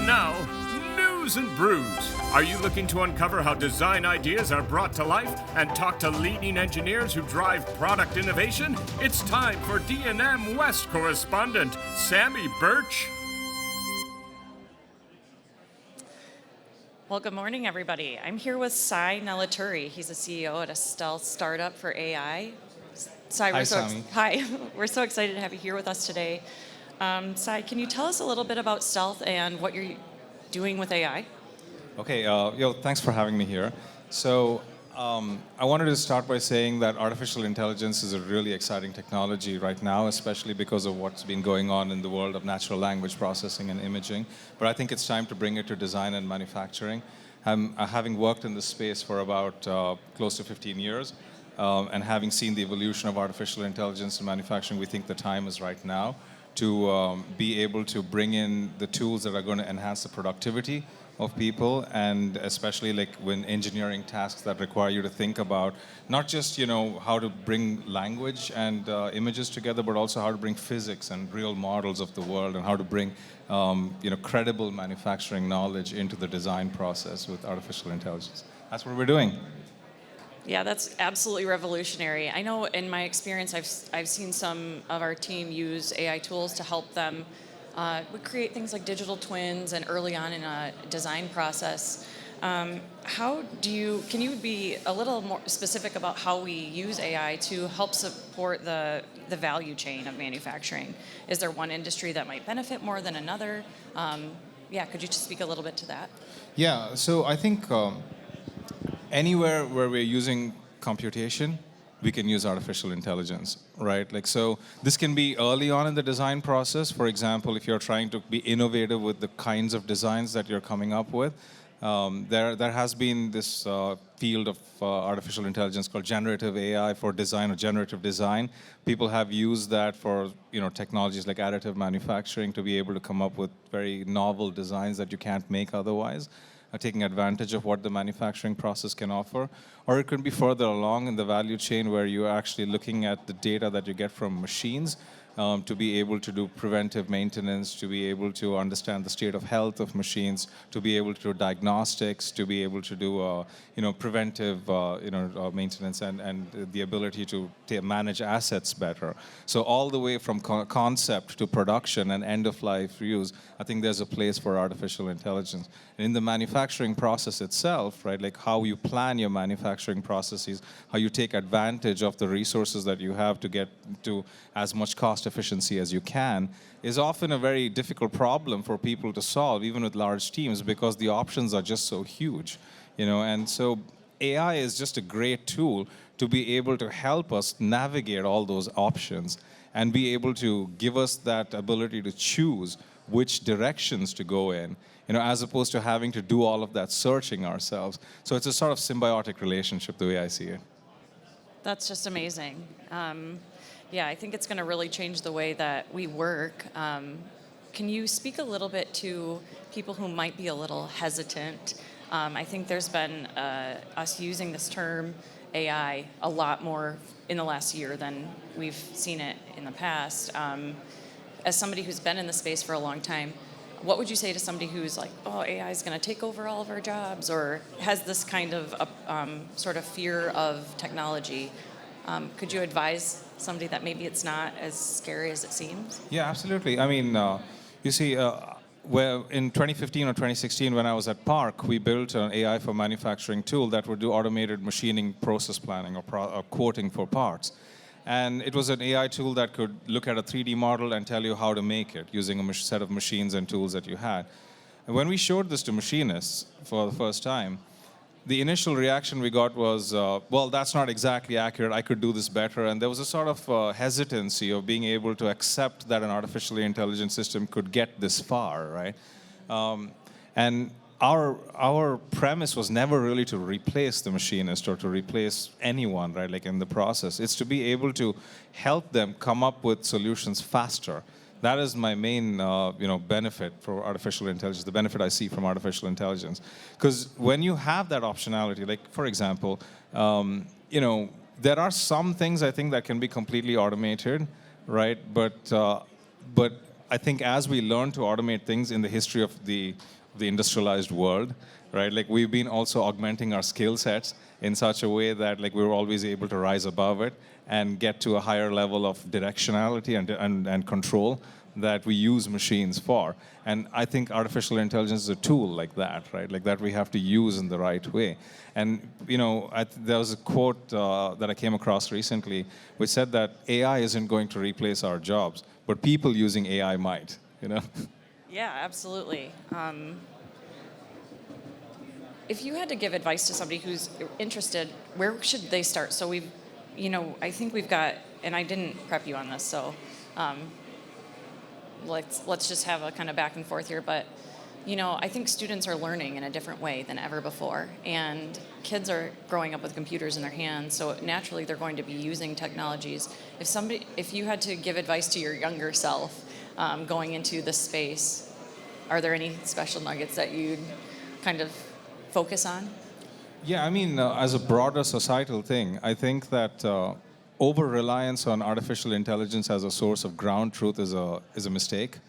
now, News and Brews. Are you looking to uncover how design ideas are brought to life and talk to leading engineers who drive product innovation? It's time for D&M West correspondent Sammy Birch. Well, good morning, everybody. I'm here with Sai Nelaturi. He's a CEO at a stealth startup for AI. Sai, Hi, Sammy. Hi. We're so excited to have you here with us today. Sai, can you tell us a little bit about stealth and what you're doing with AI? Okay, thanks for having me here. So I wanted to start by saying that artificial intelligence is a really exciting technology right now, especially because of what's been going on in the world of natural language processing and imaging. But I think it's time to bring it to design and manufacturing. Having worked in this space for about close to 15 years, and having seen the evolution of artificial intelligence in manufacturing, we think the time is right now to be able to bring in the tools that are going to enhance the productivity of people, and especially like when engineering tasks that require you to think about not just how to bring language and images together, but also how to bring physics and real models of the world, and how to bring credible manufacturing knowledge into the design process with artificial intelligence. That's what we're doing. Yeah, that's absolutely revolutionary. I know in my experience, I've seen some of our team use AI tools to help them create things like digital twins and early on in a design process. Can you be a little more specific about how we use AI to help support the value chain of manufacturing? Is there one industry that might benefit more than another? Could you just speak a little bit to that? Yeah, so I think anywhere where we're using computation, we can use artificial intelligence, right? So this can be early on in the design process. For example, if you're trying to be innovative with the kinds of designs that you're coming up with, there has been this field of artificial intelligence called generative AI for design, or generative design. People have used that for technologies like additive manufacturing to be able to come up with very novel designs that you can't make otherwise, taking advantage of what the manufacturing process can offer. Or it could be further along in the value chain where you're actually looking at the data that you get from machines to be able to do preventive maintenance, to be able to understand the state of health of machines, to be able to do diagnostics, to be able to do preventive maintenance, and the ability to manage assets better. So all the way from concept to production and end-of-life use, I think there's a place for artificial intelligence. And in the manufacturing process itself, right, like how you plan your manufacturing processes, how you take advantage of the resources that you have to get to as much cost efficiency as you can, is often a very difficult problem for people to solve, even with large teams, because the options are just so huge. And so AI is just a great tool to be able to help us navigate all those options and be able to give us that ability to choose which directions to go in, as opposed to having to do all of that searching ourselves. So it's a sort of symbiotic relationship, the way I see it. That's just amazing. I think it's going to really change the way that we work. Can you speak a little bit to people who might be a little hesitant? I think there's been us using this term AI a lot more in the last year than we've seen it in the past. As somebody who's been in the space for a long time, what would you say to somebody who's like, oh, AI is going to take over all of our jobs, or has this kind of sort of fear of technology? Could you advise somebody that maybe it's not as scary as it seems? Yeah, absolutely. I mean, you see, in 2015 or 2016, when I was at Park, we built an AI for manufacturing tool that would do automated machining process planning or quoting for parts. And it was an AI tool that could look at a 3D model and tell you how to make it using a set of machines and tools that you had. And when we showed this to machinists for the first time, the initial reaction we got was, well, that's not exactly accurate. I could do this better. And there was a sort of hesitancy of being able to accept that an artificially intelligent system could get this far, right? And our premise was never really to replace the machinist or to replace anyone, right, like in the process. It's to be able to help them come up with solutions faster. That is my main benefit for artificial intelligence, the benefit I see from artificial intelligence. Because when you have that optionality, like, for example, there are some things I think that can be completely automated, right? But I think as we learn to automate things in the history of the industrialized world, right? Like we've been also augmenting our skill sets in such a way that like we were always able to rise above it and get to a higher level of directionality and control that we use machines for. And I think artificial intelligence is a tool like that, right? Like that we have to use in the right way. And there was a quote that I came across recently which said that AI isn't going to replace our jobs, but people using AI might, Yeah, absolutely. If you had to give advice to somebody who's interested, where should they start? So I think we've got, and I didn't prep you on this, so let's just have a kind of back and forth here. But I think students are learning in a different way than ever before, and kids are growing up with computers in their hands, so naturally they're going to be using technologies. If you had to give advice to your younger self going into this space, are there any special nuggets that you'd kind of focus on? Yeah, I mean, as a broader societal thing, I think that over-reliance on artificial intelligence as a source of ground truth is a mistake,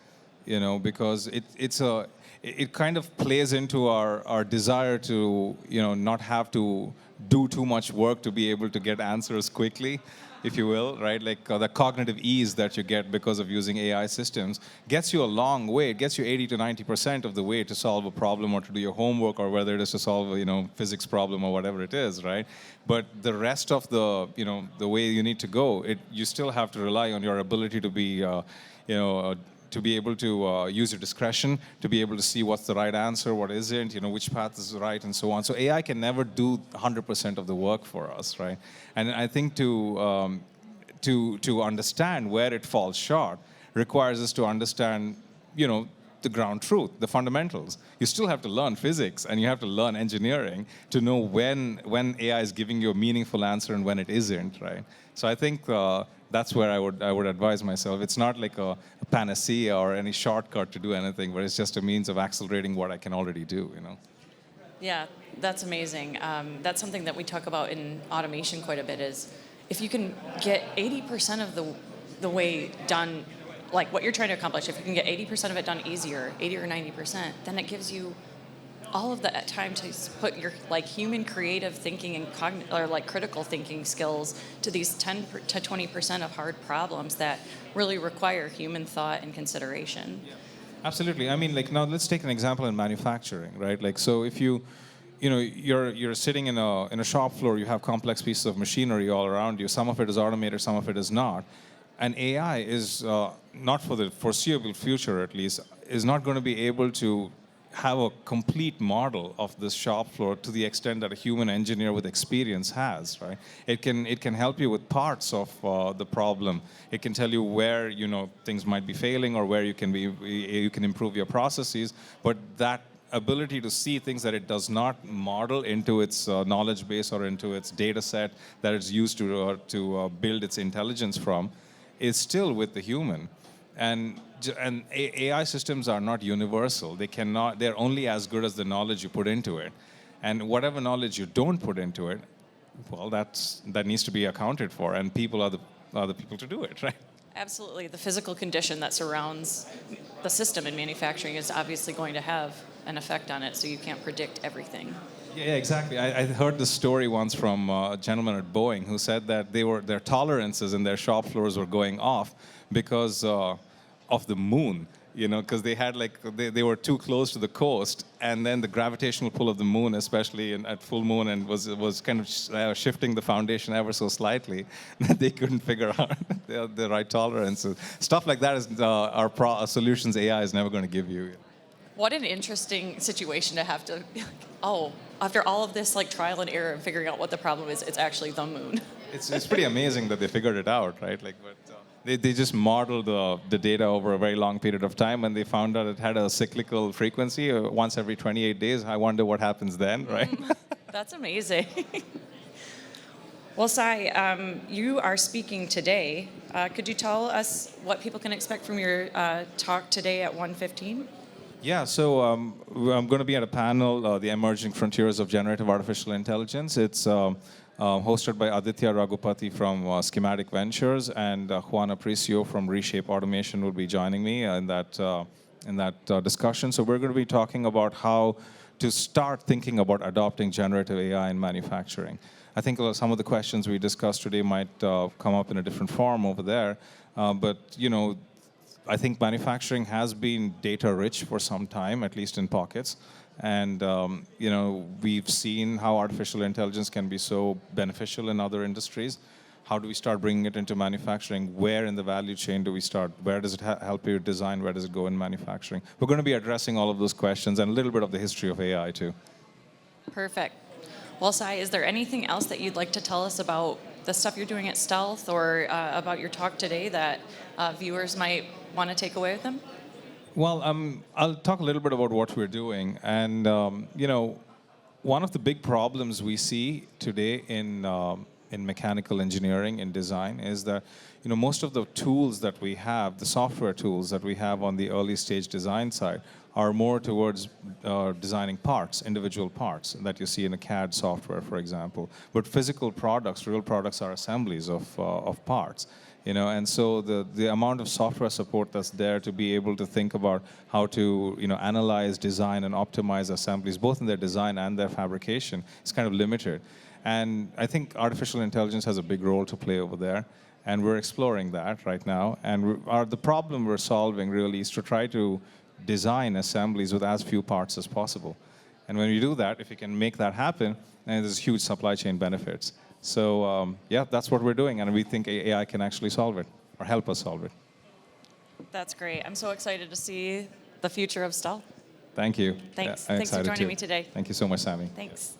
because it kind of plays into our desire to, not have to do too much work to be able to get answers quickly, if you will, right? Like the cognitive ease that you get because of using AI systems gets you a long way. It gets you 80 to 90% of the way to solve a problem or to do your homework, or whether it is to solve a, physics problem or whatever it is, right? But the rest of the way you need to go, you still have to rely on your ability to be, to be able to use your discretion, to be able to see what's the right answer, what isn't, which path is right, and so on. So AI can never do 100% of the work for us, right? And I think to understand where it falls short requires us to understand, the ground truth, the fundamentals. You still have to learn physics and you have to learn engineering to know when AI is giving you a meaningful answer and when it isn't, right? So I think that's where I would advise myself. It's not like a panacea or any shortcut to do anything, but it's just a means of accelerating what I can already do, Yeah, that's amazing. That's something that we talk about in automation quite a bit, is if you can get 80% of the way done, like what you're trying to accomplish, if you can get 80% of it done easier, 80 or 90%, then it gives you all of the time to put your human creative thinking and critical thinking skills to these 10 to 20% of hard problems that really require human thought and consideration. Yeah. Absolutely. I mean, now let's take an example in manufacturing, right? Like, so if you're sitting in a shop floor, you have complex pieces of machinery all around you. Some of it is automated, some of it is not. And AI is not, for the foreseeable future at least, is not going to be able to have a complete model of this shop floor to the extent that a human engineer with experience has, right? It can help you with parts of the problem. It can tell you where things might be failing or where you can improve your processes. But that ability to see things that it does not model into its knowledge base or into its data set that it's used to build its intelligence from is still with the human. And AI systems are not universal. They're only as good as the knowledge you put into it. And whatever knowledge you don't put into it, well, that needs to be accounted for. And people are the people to do it, right? Absolutely. The physical condition that surrounds the system in manufacturing is obviously going to have an effect on it, so you can't predict everything. Yeah, exactly. I heard this story once from a gentleman at Boeing who said that their tolerances in their shop floors were going off because of the moon, because they were too close to the coast, and then the gravitational pull of the moon, especially at full moon, and was kind of shifting the foundation ever so slightly that they couldn't figure out the right tolerances. Stuff like that is our solutions AI is never going to give you. What an interesting situation to have to, after all of this trial and error and figuring out what the problem is, it's actually the moon. It's pretty amazing that they figured it out, right? They just modeled the data over a very long period of time, and they found out it had a cyclical frequency once every 28 days. I wonder what happens then, right? That's amazing. Well, Sai, you are speaking today. Could you tell us what people can expect from your talk today at 1:15? Yeah, so I'm going to be at a panel, The Emerging Frontiers of Generative Artificial Intelligence. It's hosted by Aditya Raghupati from Schematic Ventures, and Juan Apricio from Reshape Automation will be joining me in that discussion. So we're going to be talking about how to start thinking about adopting generative AI in manufacturing. I think some of the questions we discussed today might come up in a different form over there, but I think manufacturing has been data rich for some time, at least in pockets. And we've seen how artificial intelligence can be so beneficial in other industries. How do we start bringing it into manufacturing? Where in the value chain do we start? Where does it help you design? Where does it go in manufacturing? We're going to be addressing all of those questions and a little bit of the history of AI too. Perfect. Well, Sai, is there anything else that you'd like to tell us about the stuff you're doing at Stealth or about your talk today that viewers might want to take away with them? Well, I'll talk a little bit about what we're doing. And, one of the big problems we see today in mechanical engineering and design is that most of the tools that we have, the software tools that we have on the early stage design side, are more towards designing parts, individual parts that you see in a CAD software, for example. But physical products, real products, are assemblies of parts. And so the amount of software support that's there to be able to think about how to analyze, design, and optimize assemblies, both in their design and their fabrication, is kind of limited. And I think artificial intelligence has a big role to play over there, and we're exploring that right now. And the problem we're solving really is to try to design assemblies with as few parts as possible. And when we do that, if we can make that happen, then there's huge supply chain benefits. So that's what we're doing, and we think AI can actually solve it, or help us solve it. That's great. I'm so excited to see the future of Stealth. Thank you. Thanks. Yeah, I'm Thanks for excited joining too. me today. Thank you so much, Sammy. Thanks.